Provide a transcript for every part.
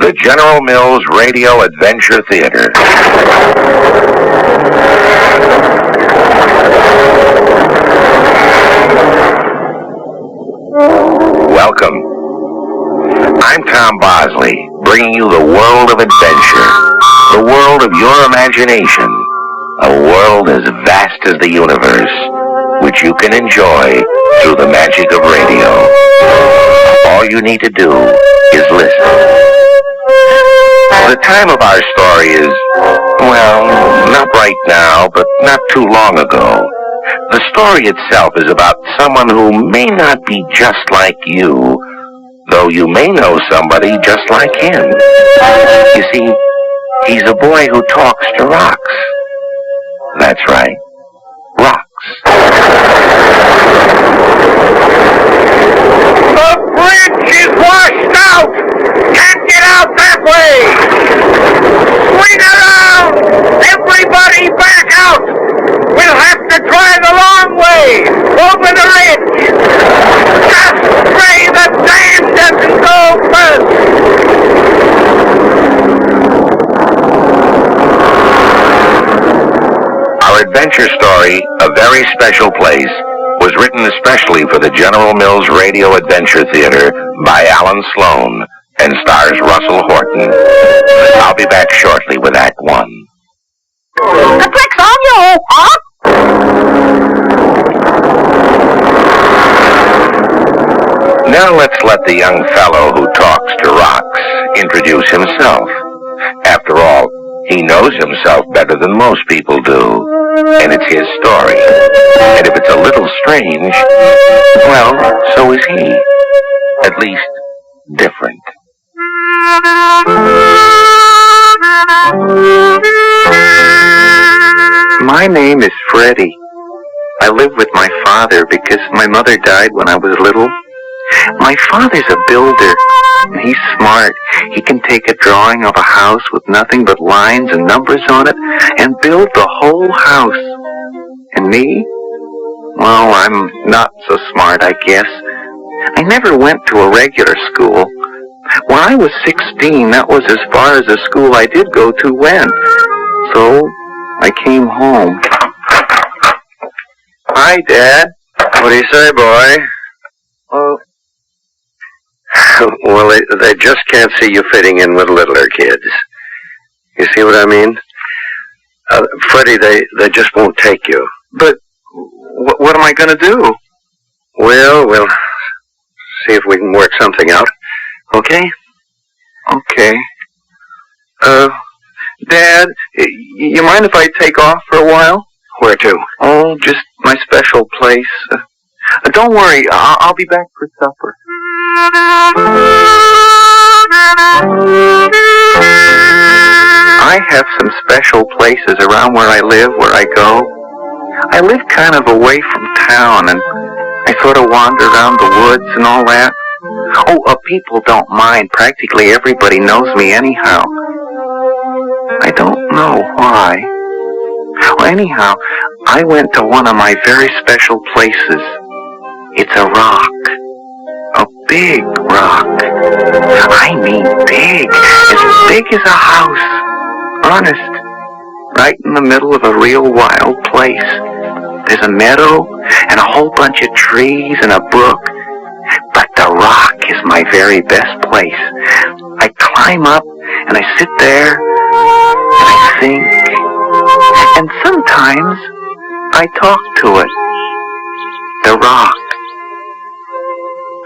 the General Mills Radio Adventure Theater. Welcome. I'm Tom Bosley, bringing you the world of adventure, the world of your imagination, a world as vast as the universe, which you can enjoy through the magic of radio. All you need to do is listen. The time of our story is, well, not right now, but not too long ago. The story itself is about someone who may not be just like you, though you may know somebody just like him. You see, he's a boy who talks to rocks. That's right, rocks. The bridge is washed out! Can't get out that way! Swing around! Everybody back out! We'll have to try the long way, over the ridge. Just pray the dam doesn't go first. Our adventure story, A Very Special Place, was written especially for the General Mills Radio Adventure Theater by Alan Sloan and stars Russell Horton. I'll be back shortly with Act One. The trick's on you, huh? Now let's let the young fellow who talks to rocks introduce himself. After all, he knows himself better than most people do, and it's his story. And if it's a little strange, well, so is he. At least, different. My name is Freddie. I live with my father because my mother died when I was little. My father's a builder, and he's smart. He can take a drawing of a house with nothing but lines and numbers on it and build the whole house. And me? Well, I'm not so smart, I guess. I never went to a regular school. When I was 16, that was as far as the school I did go to went. So I came home. Hi, Dad. What do you say, boy? Well, they just can't see you fitting in with littler kids. You see what I mean? Freddie, they just won't take you. But what am I going to do? Well, we'll see if we can work something out. Okay? Okay. Dad, you mind if I take off for a while? Where to? Oh, just my special place. Don't worry, I'll be back for supper. I have some special places around where I live, where I go. I live kind of away from town, and I sort of wander around the woods and all that. Oh, people don't mind. Practically everybody knows me anyhow. I don't know why. Well, anyhow, I went to one of my very special places. It's a rock. A big rock. I mean big. As big as a house. Honest. Right in the middle of a real wild place. There's a meadow and a whole bunch of trees and a brook. But the rock is my very best place. I climb up and I sit there and I think. And sometimes I talk to it. The rock.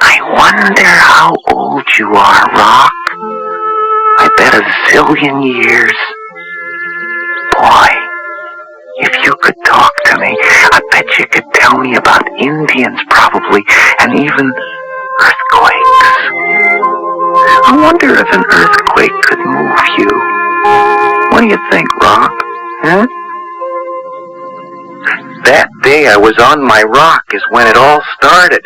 I wonder how old you are, Rock. I bet a zillion years. Boy, if you could talk to me, I bet you could tell me about Indians probably, and even earthquakes. I wonder if an earthquake could move you. What do you think, Rock? Huh? That day I was on my rock is when it all started.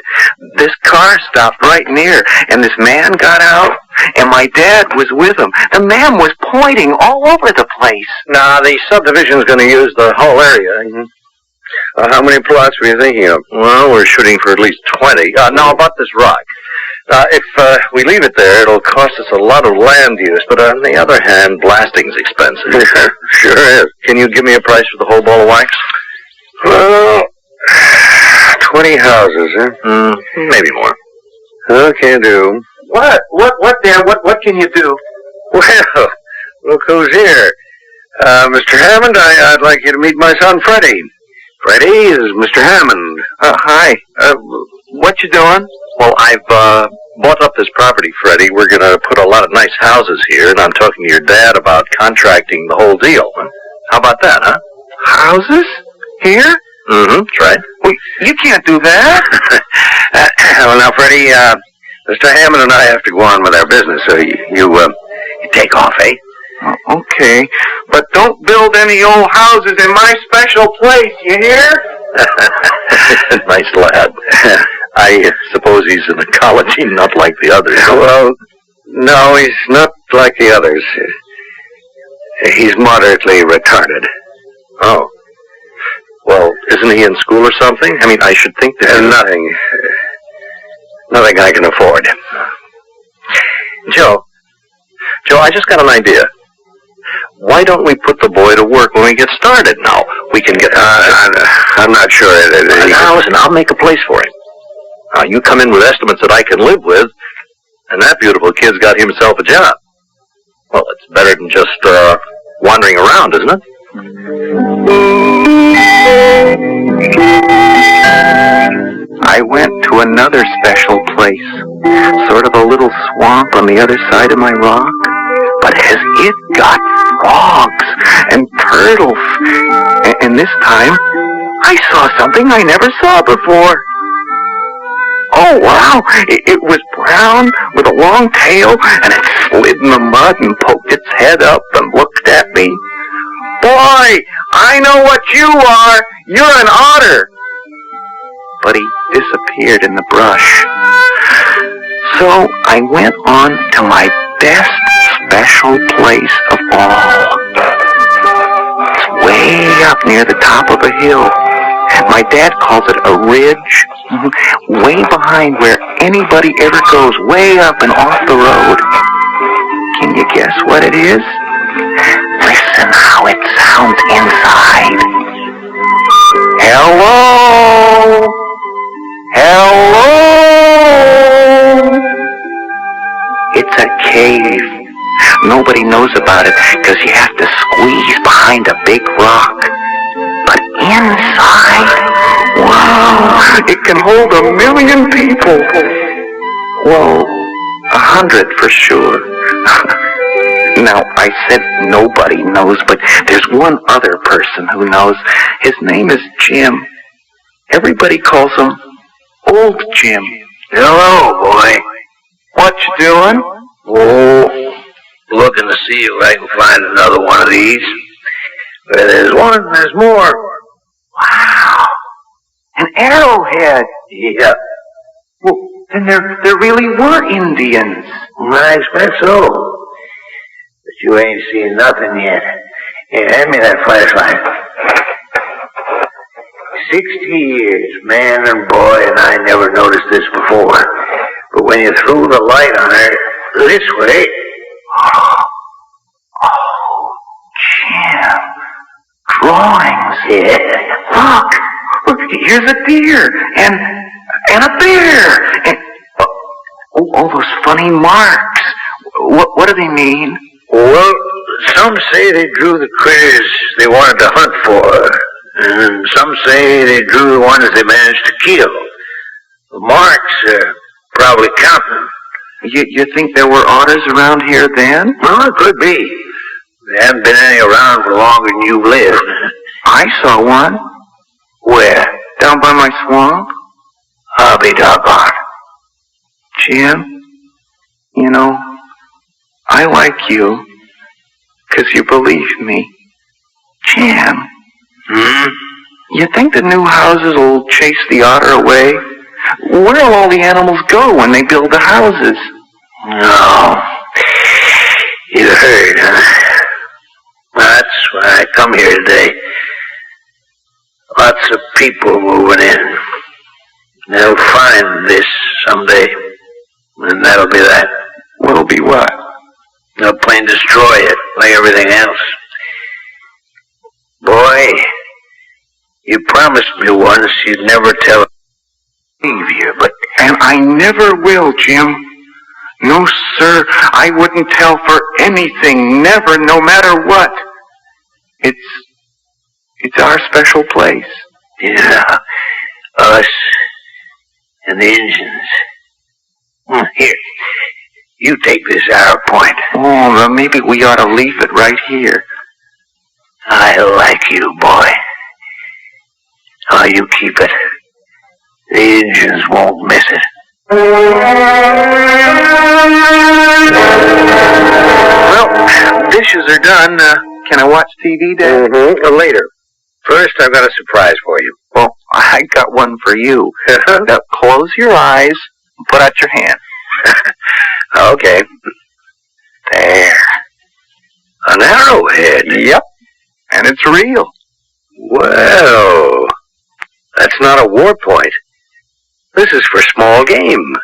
This car stopped right near, and this man got out, and my dad was with him. The man was pointing all over the place. Now, the subdivision's going to use the whole area. How many plots were you thinking of? Well, we're shooting for at least 20. Now, about this rock. If we leave it there, it'll cost us a lot of land use, but on the other hand, blasting's expensive. Sure is. Can you give me a price for the whole ball of wax? Well, 20 houses, huh? Maybe more. Okay, do. What, Dad? What can you do? Well, look who's here. Mr. Hammond, I'd like you to meet my son, Freddie. Freddie is Mr. Hammond. Hi. What you doing? Well, I've bought up this property, Freddie. We're going to put a lot of nice houses here, and I'm talking to your dad about contracting the whole deal. How about that, huh? Houses? Here? That's right. Well, you can't do that. Well, now, Freddie, Mr. Hammond and I have to go on with our business, so you take off, eh? Okay, but don't build any old houses in my special place, you hear? Nice lad. I suppose he's an ecology nut like the others. Well, no, he's not like the others. He's moderately retarded. Oh. Well, isn't he in school or something? I mean, I should think that... Nothing I can afford. Joe, I just got an idea. Why don't we put the boy to work when we get started now? We can get... I'm not sure. Now, listen, I'll make a place for him. Now, you come in with estimates that I can live with, and that beautiful kid's got himself a job. Well, it's better than just wandering around, isn't it? I went to another special place, sort of a little swamp on the other side of my rock, but has it got frogs and turtles, and this time I saw something I never saw before. Oh, wow, it was brown with a long tail, and it slid in the mud and poked its head up and looked at me. Boy, I know what you are. You're an otter. But he disappeared in the brush. So I went on to my best special place of all. It's way up near the top of a hill. My dad calls it a ridge. Way behind where anybody ever goes, way up and off the road. Can you guess what it is? Listen how it sounds inside. Hello? Hello? It's a cave. Nobody knows about it because you have to squeeze behind a big rock. But inside, wow, it can hold 1,000,000 people. Well, 100 for sure. Now, I said nobody knows, but there's one other person who knows. His name is Jim. Everybody calls him Old Jim. Hello, boy. What you doing? Oh, looking to see if I can find another one of these. Where there's one, there's more. Wow. An arrowhead. Yeah. Well, then there really were Indians. I expect so. But you ain't seen nothing yet. Here, hand me that flashlight. 60 years, man and boy, and I never noticed this before. But when you threw the light on her this way... Oh, Jim. Drawings. Yeah. Look, here's a deer and a bear and all those funny marks. What do they mean? Well, some say they drew the critters they wanted to hunt for, and some say they drew the ones they managed to kill. The marks are probably counting. You think there were otters around here then? Well, it could be. There haven't been any around for longer than you've lived. I saw one. Where? Down by my swamp. I'll be doggone. Jim, you know, I like you, 'cause you believe me. Jim. You think the new houses will chase the otter away? Where'll all the animals go when they build the houses? No. You heard, huh? That's why I come here today. Lots of people moving in. They'll find this someday. And that'll be that. What'll be what? They'll plain destroy it, like everything else. Boy, you promised me once you'd never tell you, but... And I never will, Jim. No, sir, I wouldn't tell for anything, never, no matter what. It's our special place. Yeah, us and the Indians. Here, you take this arrow point. Oh, well, maybe we ought to leave it right here. I like you, boy. Oh, you keep it. The Indians won't miss it. Well, dishes are done. Can I watch TV, Dad? Later. First, I've got a surprise for you. Well, I got one for you. Now, close your eyes and put out your hand. Okay. There. An arrowhead. Yep. And it's real. Well, that's not a war point. This is for small game.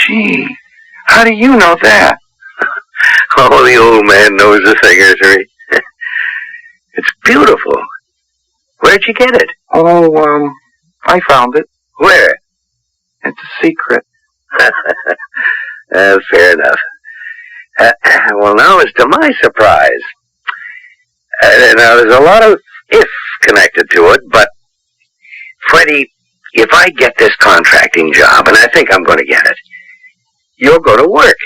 Gee, how do you know that? Oh, the old man knows the figures, Harry. It's beautiful. Where'd you get it? Oh, I found it. Where? It's a secret. Fair enough. Well, now as to my surprise. Now, there's a lot of if connected to it, but, Freddie, if I get this contracting job, and I think I'm going to get it, you'll go to work.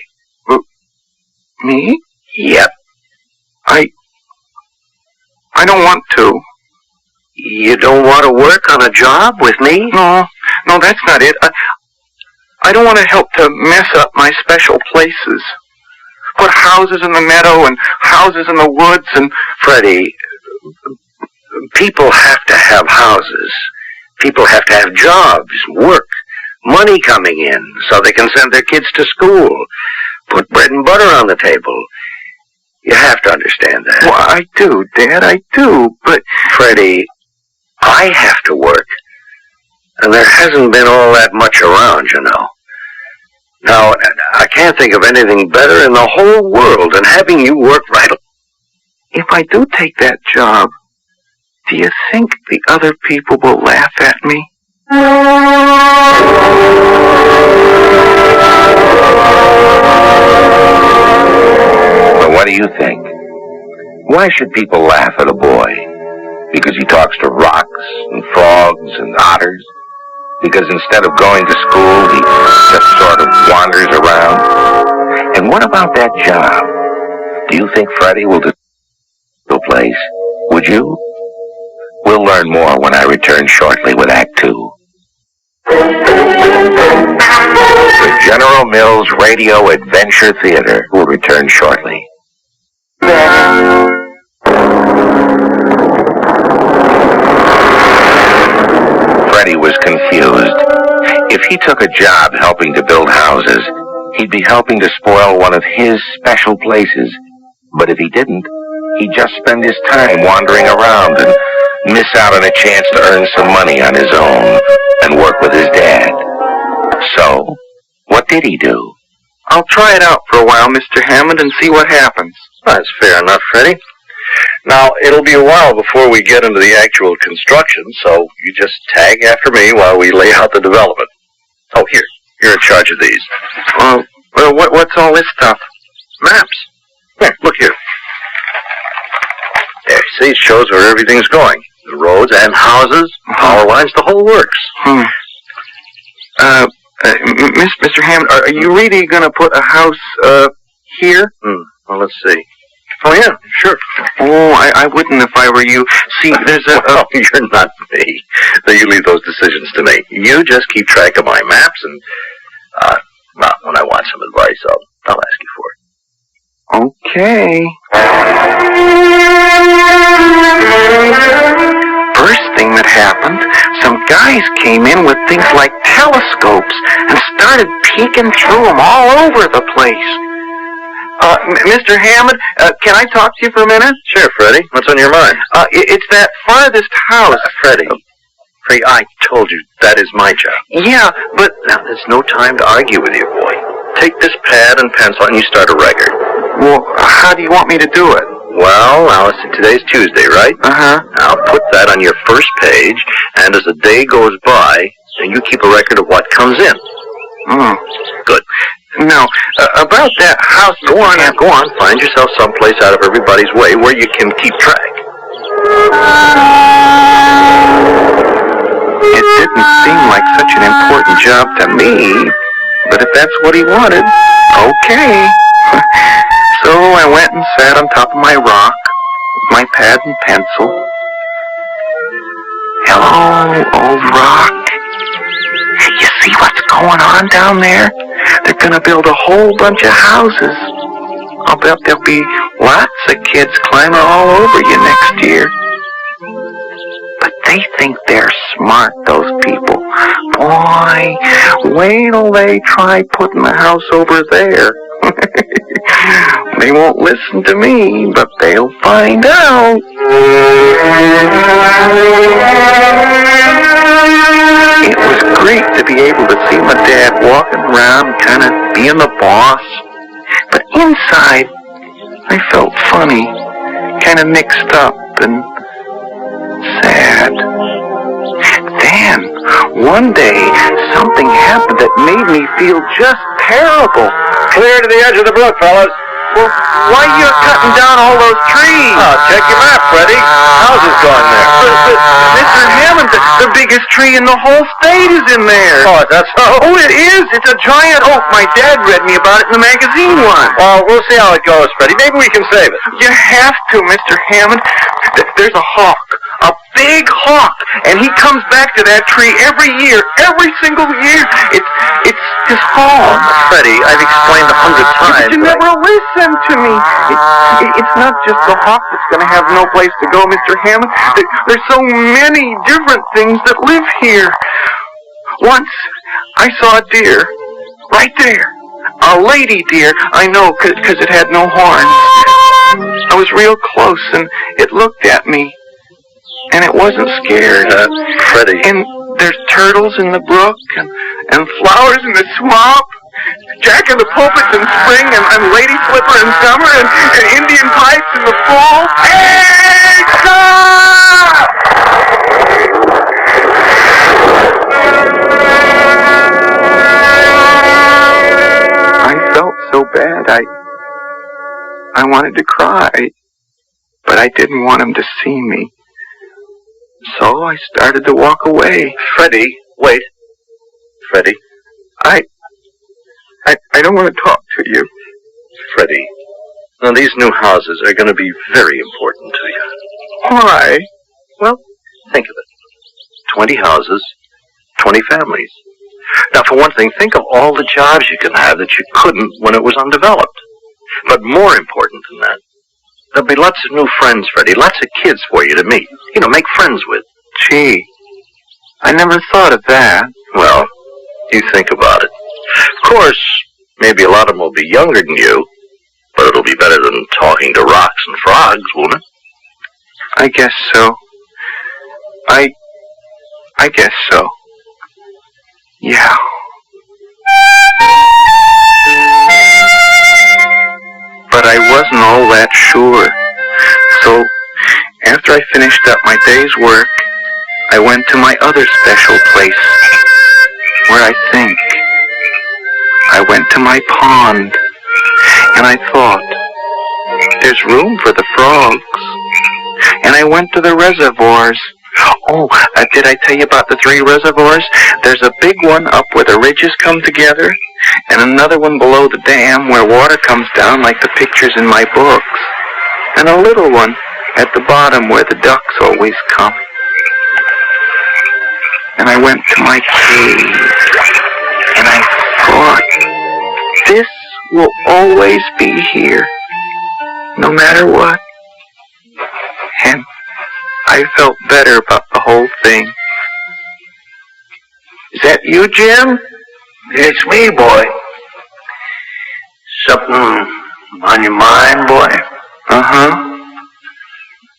Me? Yep. I don't want to. You don't want to work on a job with me? No, that's not it. I don't want to help to mess up my special places. Put houses in the meadow and houses in the woods and... Freddie, people have to have houses. People have to have jobs, work, money coming in so they can send their kids to school, put bread and butter on the table. You have to understand that. Well, I do, Dad, I do, but... Freddie, I have to work, and there hasn't been all that much around, you know. Now, I can't think of anything better in the whole world than having you work right. If I do take that job, do you think the other people will laugh at me? But what do you think? Why should people laugh at a boy? Because he talks to rocks and frogs and otters? Because instead of going to school, he just sort of wanders around? And what about that job? Do you think Freddie will do the place? Would you? We'll learn more when I return shortly with Act 2. The General Mills Radio Adventure Theater will return shortly. Freddie was confused. If he took a job helping to build houses, he'd be helping to spoil one of his special places. But if he didn't, he'd just spend his time wandering around and miss out on a chance to earn some money on his own and work with his dad. So, what did he do? I'll try it out for a while, Mr. Hammond, and see what happens. That's fair enough, Freddie. Now, it'll be a while before we get into the actual construction, so you just tag after me while we lay out the development. Oh, here. You're in charge of these. What's all this stuff? Maps. Here, look here. There, see, it shows where everything's going. The roads and houses, power lines, the whole works. Mr. Hammond, are you really going to put a house, here? Well, let's see. Oh, yeah, sure. Oh, I wouldn't if I were you. See, there's a... Oh, you're not me. No, you leave those decisions to me. You just keep track of my maps, and, well, when I want some advice, I'll ask you for it. Okay. First thing that happened, some guys came in with things like telescopes and started peeking through them all over the place. Mr. Hammond, can I talk to you for a minute? Sure, Freddie. What's on your mind? It's that farthest house. Freddie, I told you that is my job. Yeah, but... Now, there's no time to argue with you, boy. take this pad and pencil and you start a record. Well, how do you want me to do it? Well, now, today's Tuesday, right? Uh-huh. Now, put that on your first page, and as the day goes by, you keep a record of what comes in. Good. Now, about that house... Go on. Find yourself someplace out of everybody's way where you can keep track. It didn't seem like such an important job to me, but if that's what he wanted, okay. So I went and sat on top of my rock with my pad and pencil. Hello, old rock. You see what's going on down there? They're gonna build a whole bunch of houses. I'll bet there'll be lots of kids climbing all over you next year. But they think they're smart, those people. Boy, wait till they try putting the house over there. They won't listen to me, but they'll find out. It was great to be able to see my dad walking around, kind of being the boss. But inside, I felt funny, kind of mixed up and sad. Then, one day, something happened that made me feel just terrible. Clear to the edge of the brook, fellas. Well, why are you cutting down all those trees? Oh, check your map, Freddie. Houses going there. But Mr. Hammond, the biggest tree in the whole state is in there. Oh, that's so? Oh, it is. It's a giant oak. My dad read me about it in the magazine once. Well, we'll see how it goes, Freddie. Maybe we can save it. You have to, Mr. Hammond. There's a hawk. A big hawk, and he comes back to that tree every year, every single year. It's his home. Freddie, I've explained 100 times. But you never listen to me. It's not just the hawk that's going to have no place to go, Mr. Hammond. There's so many different things that live here. Once, I saw a deer, right there. A lady deer, I know, because it had no horns. I was real close, and it looked at me. And it wasn't scared. Freddie. And there's turtles in the brook and flowers in the swamp. Jack in the pulpits in spring and Lady Flipper in summer and Indian pipes in the fall. Hey, stop! I felt so bad. I wanted to cry, but I didn't want him to see me. So I started to walk away. Freddie, wait. Freddie. I don't want to talk to you. Freddie, now these new houses are going to be very important to you. Why? Well, think of it. 20 houses, 20 families. Now, for one thing, think of all the jobs you can have that you couldn't when it was undeveloped. But more important than that, there'll be lots of new friends, Freddie. Lots of kids for you to meet. You know, make friends with. Gee, I never thought of that. Well, you think about it. Of course, maybe a lot of them will be younger than you, but it'll be better than talking to rocks and frogs, won't it? I guess so. I guess so. Yeah. But I wasn't all that sure. So, after I finished up my day's work, I went to my other special place, where I think. I went to my pond, and I thought, there's room for the frogs. And I went to the reservoirs. Oh, did I tell you about the 3 reservoirs? There's a big one up where the ridges come together, and another one below the dam where water comes down like the pictures in my books, and a little one at the bottom where the ducks always come. And I went to my cave, and I thought, this will always be here, no matter what. And I felt better about the whole thing. Is that you, Jim? It's me, boy. Something on your mind, boy? Uh-huh.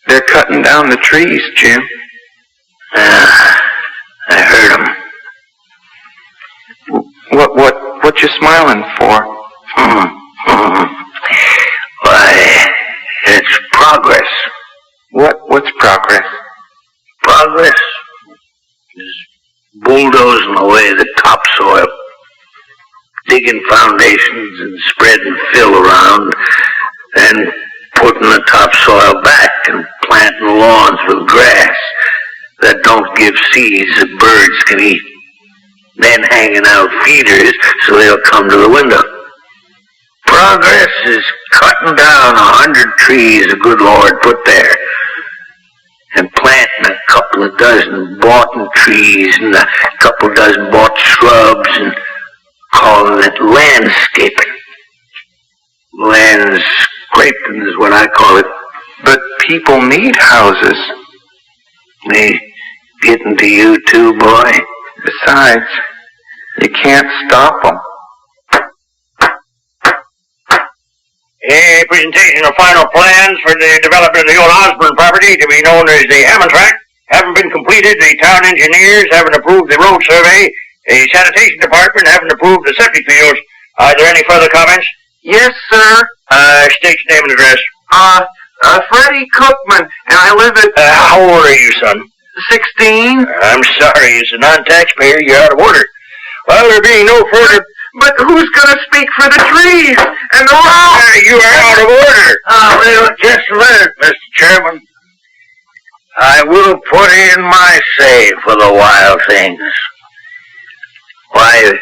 They're cutting down the trees, Jim. I heard them. What you smiling for? Why, it's progress. What's progress? Progress is bulldozing away the topsoil, digging foundations and spreading fill around, then putting the topsoil back and planting lawns with grass that don't give seeds that birds can eat, then hanging out feeders so they'll come to the window. Progress is cutting down 100 trees the good Lord put there, and planting a couple of dozen boughten trees and a couple of dozen bought shrubs and calling it landscaping. Landscaping is what I call it. But people need houses. They getting to you too, boy? Besides, you can't stop them. A presentation of final plans for the development of the old Osborne property to be known as the Hammond Tract having been completed. The town engineers having approved the road survey. The sanitation department having approved the septic fields. Are there any further comments? Yes, sir. State your name and address. Freddie Cookman, and I live at... How old are you, son? 16. I'm sorry, as a non-taxpayer, you're out of order. Well, there being no further... But who's going to speak for the trees and the rocks? You are out of order. Well, just a minute, Mr. Chairman. I will put in my say for the wild things. Why,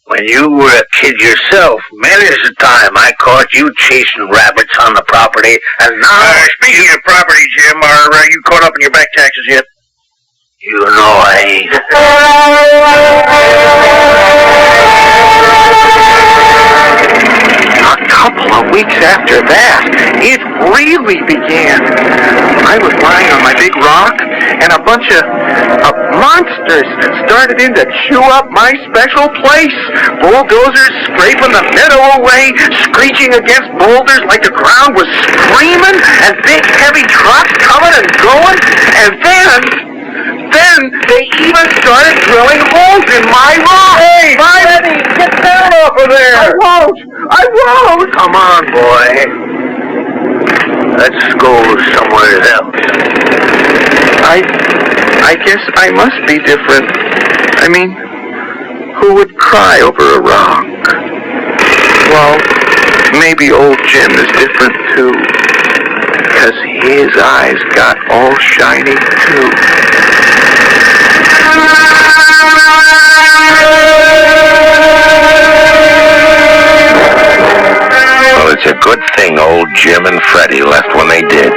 when you were a kid yourself, many a time I caught you chasing rabbits on the property, and now... Speaking of property, Jim, are you caught up in your back taxes yet? You know I ain't. A couple of weeks after that, it really began. I was lying on my big rock, and a bunch of monsters started in to chew up my special place. Bulldozers scraping the meadow away, screeching against boulders like the ground was screaming, and big heavy trucks coming and going, and then they even started drilling holes in my rock. Hey, Freddie, get down off of there! I won't! Come on, boy. Let's go somewhere else. I guess I must be different. I mean, who would cry over a rock? Well, maybe old Jim is different too, because his eyes got all shiny too. Well, it's a good thing old Jim and Freddie left when they did.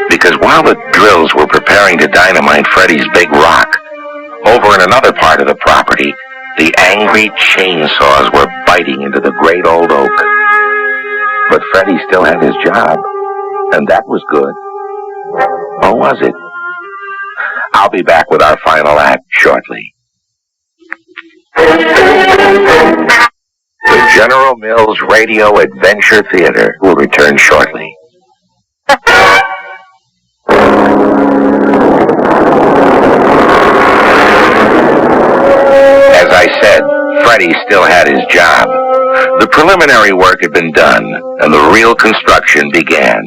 Because while the drills were preparing to dynamite Freddie's big rock, over in another part of the property, the angry chainsaws were biting into the great old oak. But Freddie still had his job, and that was good. Or was it? I'll be back with our final act shortly. The General Mills Radio Adventure Theater will return shortly. As I said, Freddie still had his job. The preliminary work had been done, and the real construction began.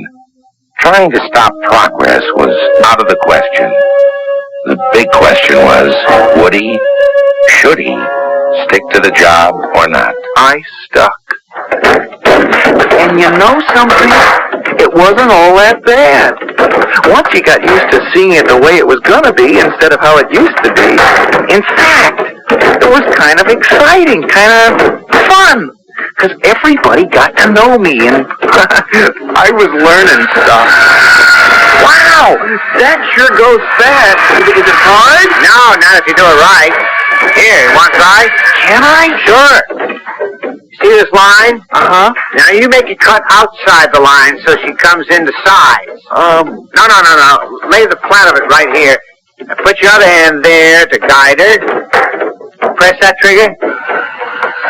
Trying to stop progress was out of the question. The big question was, would he, should he, stick to the job or not? I stuck. And you know something? It wasn't all that bad. Once you got used to seeing it the way it was going to be instead of how it used to be. In fact, it was kind of exciting, kind of fun. Because everybody got to know me, and I was learning stuff. Wow, that sure goes fast. Is it hard? No, not if you do it right. Here, you want to try? Can I? Sure. See this line? Uh-huh. Now you make it cut outside the line so she comes into size. No. Lay the flat of it right here. Now put your other hand there to guide her. Press that trigger.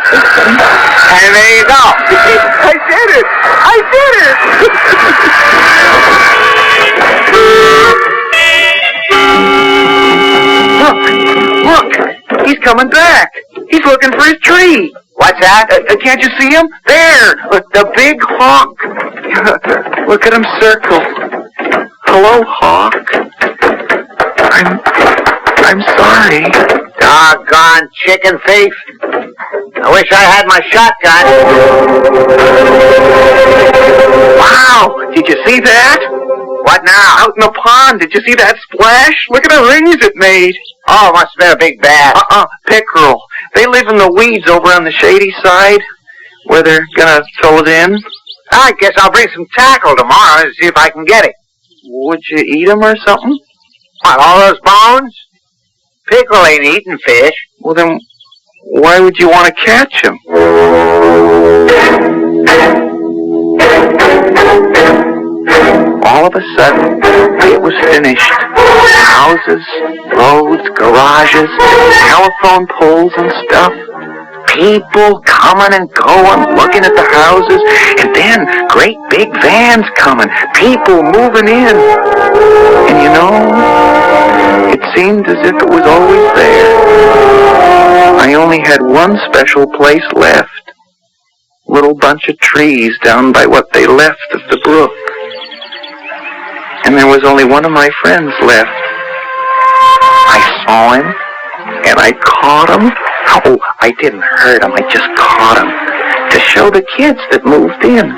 And there you go. I did it! I did it! Look! He's coming back. He's looking for his tree. What's that? Can't you see him? There! The big hawk! Look at him circle. Hello, hawk. I'm sorry. Doggone chicken thief. I wish I had my shotgun. Wow! Did you see that? What now? Out in the pond, did you see that splash? Look at the rings it made. Oh, must have been a big bass. Pickerel. They live in the weeds over on the shady side, where they're gonna throw it in. I guess I'll bring some tackle tomorrow and see if I can get it. Would you eat them or something? What, all those bones? Pickerel ain't eating fish. Well, then, why would you want to catch him? All of a sudden, it was finished. Houses, roads, garages, telephone poles and stuff. People coming and going, looking at the houses, and then great big vans coming, people moving in. And you know, it seemed as if it was always there. I only had one special place left. Little bunch of trees down by what they left of the brook. And there was only one of my friends left. I saw him, and I caught him. Oh, I didn't hurt him, I just caught him. To show the kids that moved in.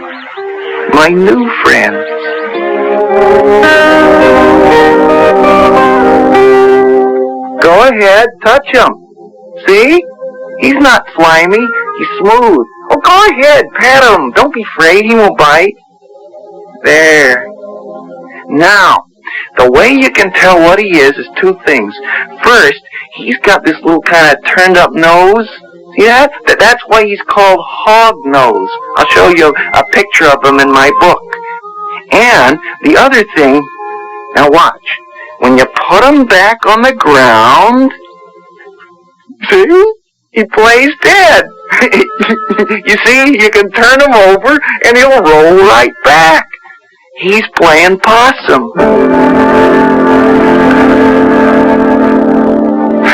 My new friends. Go ahead, touch him. See? He's not slimy, he's smooth. Oh, go ahead, pet him. Don't be afraid, he won't bite. There. Now, the way you can tell what he is two things. First, he's got this little kind of turned up nose. See that? That's why he's called hog nose. I'll show you a picture of him in my book. And the other thing, now watch. When you put him back on the ground, see? He plays dead. You see, you can turn him over and he'll roll right back. He's playing possum.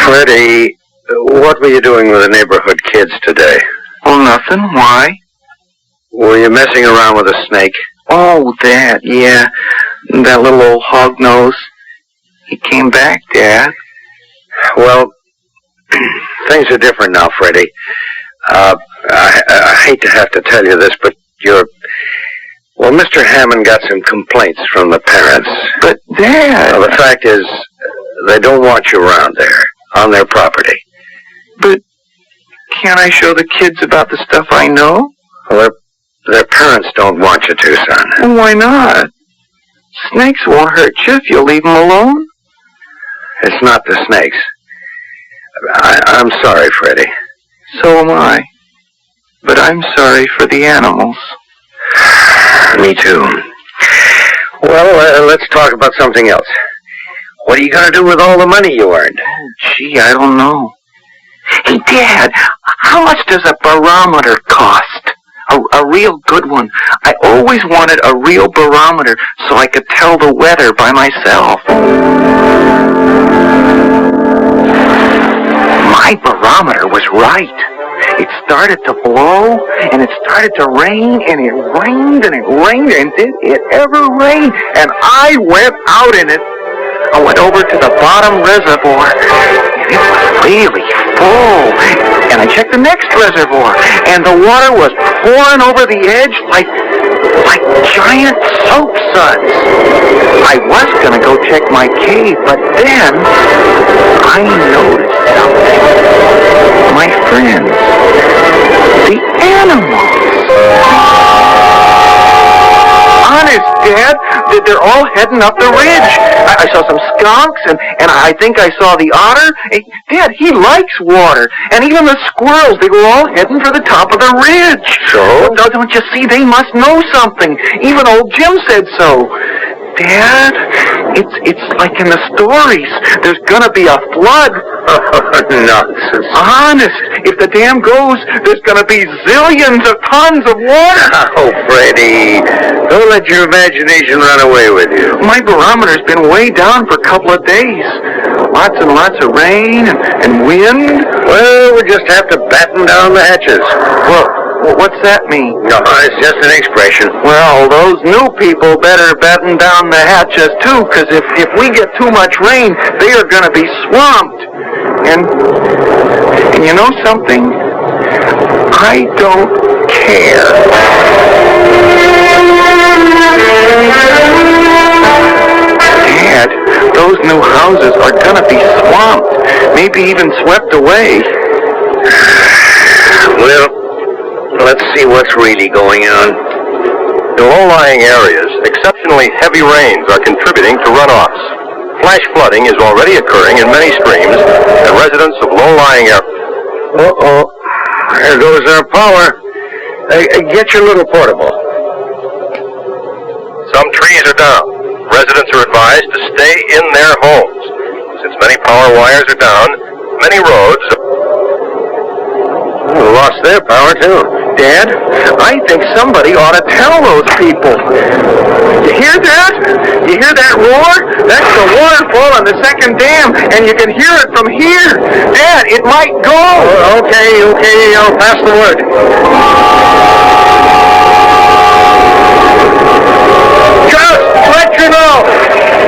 Freddie, what were you doing with the neighborhood kids today? Oh, nothing. Why? Were you messing around with a snake? Oh, that, yeah. That little old hog nose. He came back, Dad. Well, things are different now, Freddie. I hate to have to tell you this, but well, Mr. Hammond got some complaints from the parents. But, Dad... Well, the fact is, they don't want you around there, on their property. But can't I show the kids about the stuff I know? Well, their parents don't want you to, son. And why not? Snakes won't hurt you if you leave them alone. It's not the snakes. I'm sorry, Freddie. So am I. But I'm sorry for the animals. Me too. Well, let's talk about something else. What are you going to do with all the money you earned? Oh, gee, I don't know. Hey, Dad, how much does a barometer cost? A real good one. I always wanted a real barometer so I could tell the weather by myself. My barometer was right. It started to blow, and it started to rain, and it rained, and it rained, and did it ever rain? And I went out in it. I went over to the bottom reservoir, and it was really full. And I checked the next reservoir, and the water was pouring over the edge like giant soap suds. I was going to go check my cave, but then I noticed something. My friends, the animals. Honest, Dad, they're all heading up the ridge. I saw some skunks, and I think I saw the otter. Dad, he likes water. And even the squirrels, they were all heading for the top of the ridge. So? Don't you see? They must know something. Even old Jim said so. Dad, it's like in the stories. There's gonna be a flood. Nonsense. Honest, if the dam goes, there's gonna be zillions of tons of water. Oh, Freddie, don't let your imagination run away with you. My barometer's been way down for a couple of days. Lots and lots of rain and wind? Well, we just have to batten down the hatches. Well, what's that mean? No, it's just an expression. Well, those new people better batten down the hatches too, because if we get too much rain, they are going to be swamped. And you know something? I don't care. Dad, those new houses are going to be swamped, maybe even swept away. Well, let's see what's really going on. In low-lying areas, exceptionally heavy rains are contributing to runoffs. Flash flooding is already occurring in many streams, and residents of low-lying areas... Uh-oh. There goes our power. Get your little portable. Some trees are down. Residents are advised to stay in their homes. Since many power wires are down, many roads... Lost their power, too. Dad, I think somebody ought to tell those people. You hear that? You hear that roar? That's the waterfall on the second dam, and you can hear it from here. Dad, it might go. Okay, I'll pass the word. Just to let you know,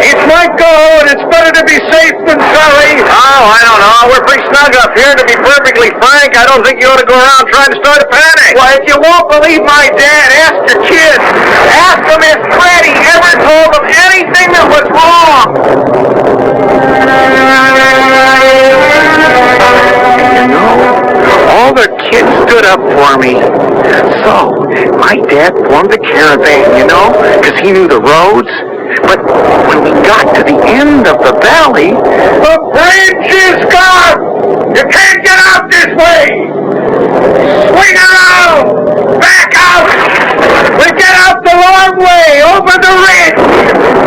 it might go, and it's better to be safe than sorry. Oh, I don't know. We're pretty snug up here. To be perfectly frank, I don't think you ought to go around trying to start a panic. Well, if you won't believe my dad, ask your kids. Ask them if Freddie ever told them anything that was wrong. You know, all the kids stood up for me. So, my dad formed a caravan, you know, because he knew the roads. But when we got to the end of the valley, the bridge is gone! You can't get out this way! Swing around! Back out! We get out the long way, over the ridge!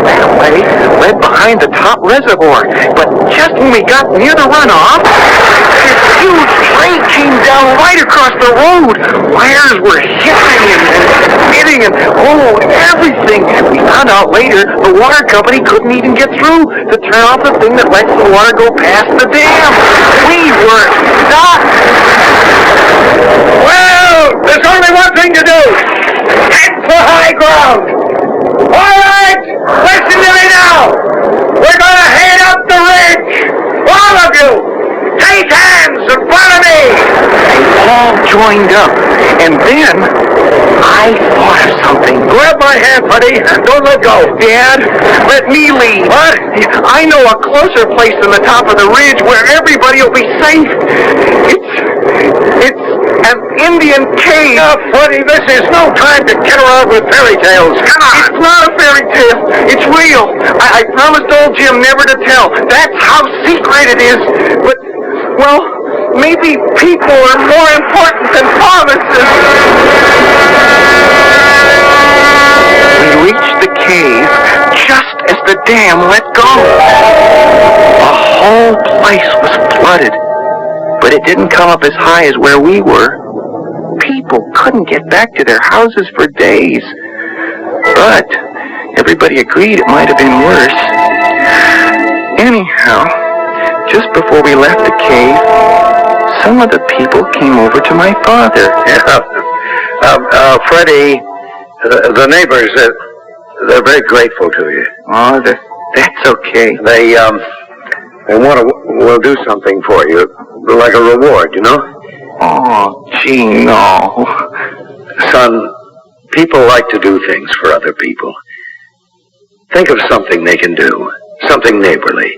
That way led behind the top reservoir. But just when we got near the runoff, this huge train came down right across the road. Wires were hissing and hitting and, everything. We found out later the water company couldn't even get through to turn off the thing that lets the water go past the dam. We were stuck. Well, there's only one thing to do. Head for high ground. All right, listen to me now. We're going to head up the ridge. All of you, take hands and follow me. They all joined up, and then I thought of something. Grab my hand, buddy, and don't let go. Dad, let me lead. What? I know a closer place than the top of the ridge where everybody will be safe. It's an Indian cave. Oh, Freddie, this is no time to kid around with fairy tales. Come on. It's not a fairy tale. It's real. I promised old Jim never to tell. That's how secret it is. But, well, maybe people are more important than promises. We reached the cave just as the dam let go. The whole place was flooded, but it didn't come up as high as where we were. People couldn't get back to their houses for days. But everybody agreed it might have been worse. Anyhow, just before we left the cave, some of the people came over to my father. Freddie, the neighbors, they're very grateful to you. Oh, that's okay. They will do something for you, like a reward, you know? Oh, gee, no. Son, people like to do things for other people. Think of something they can do, something neighborly,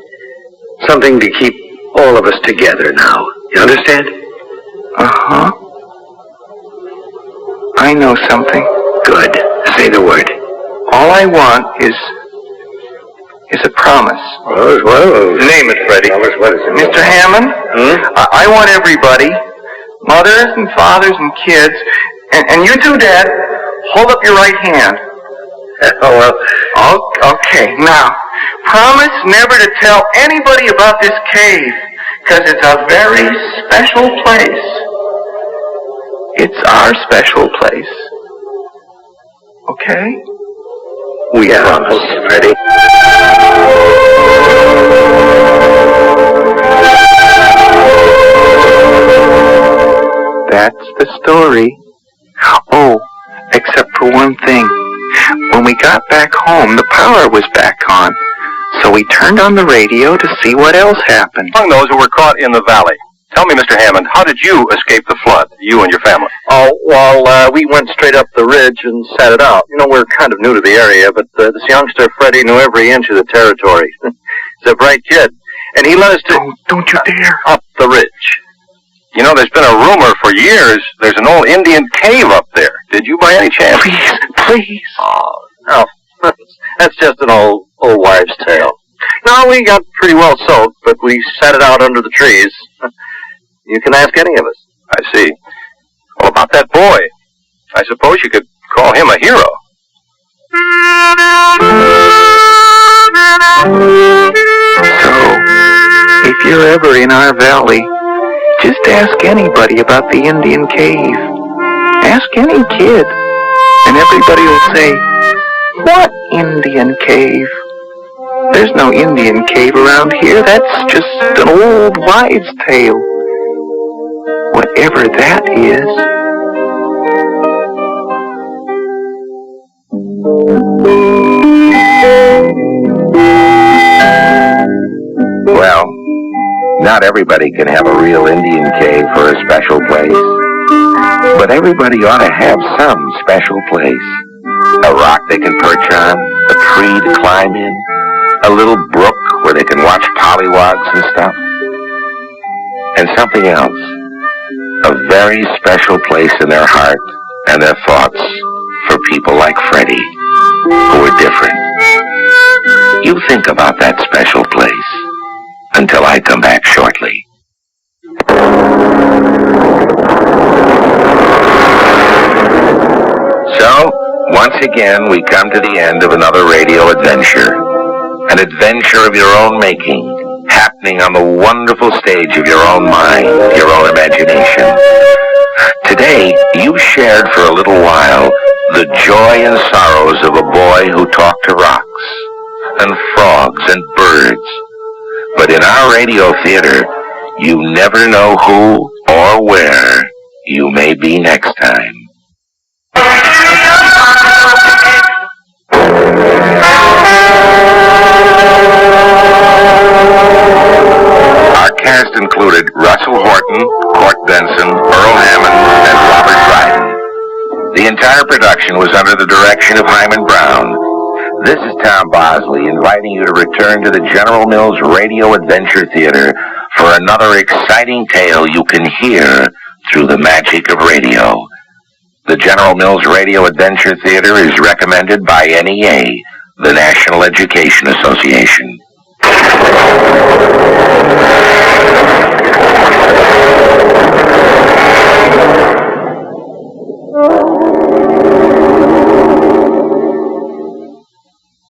something to keep all of us together now. You understand? Uh-huh. I know something. Good. Say the word. All I want is a promise. Well, Name it, Freddie. What is it? Mr. Hammond, I want everybody, mothers and fathers and kids, and you too, Dad, hold up your right hand. Okay, now, promise never to tell anybody about this cave, because it's a very special place. It's our special place. Okay? We promise. Ready? story. Oh, except for one thing. When we got back home, the power was back on. So we turned on the radio to see what else happened. Among those who were caught in the valley, tell me, Mr. Hammond, how did you escape the flood, you and your family? Oh, well, we went straight up the ridge and sat it out. You know, we're kind of new to the area, but this youngster, Freddie, knew every inch of the territory. He's a bright kid. And he led us to... Don't you dare. Up the ridge. You know, there's been a rumor for years there's an old Indian cave up there. Did you by any chance? Please. Oh, no. That's just an old wives' tale. No, we got pretty well soaked, but we sat it out under the trees. You can ask any of us. I see. Well, about that boy, I suppose you could call him a hero. So, if you're ever in our valley, just ask anybody about the Indian cave. Ask any kid, and everybody will say, "What Indian cave? There's no Indian cave around here. That's just an old wives' tale." Whatever that is. Well, not everybody can have a real Indian cave for a special place. But everybody ought to have some special place. A rock they can perch on, a tree to climb in, a little brook where they can watch pollywogs and stuff. And something else. A very special place in their heart and their thoughts for people like Freddie, who are different. You think about that special place until I come back shortly. So, once again, we come to the end of another radio adventure. An adventure of your own making, happening on the wonderful stage of your own mind, your own imagination. Today, you shared for a little while the joy and sorrows of a boy who talked to rocks, and frogs and birds. But in our radio theater, you never know who or where you may be next time. Our cast included Russell Horton, Court Benson, Earl Hammond, and Robert Dryden. The entire production was under the direction of Hyman Brown. This is Tom Bosley inviting you to return to the General Mills Radio Adventure Theater for another exciting tale you can hear through the magic of radio. The General Mills Radio Adventure Theater is recommended by NEA, the National Education Association.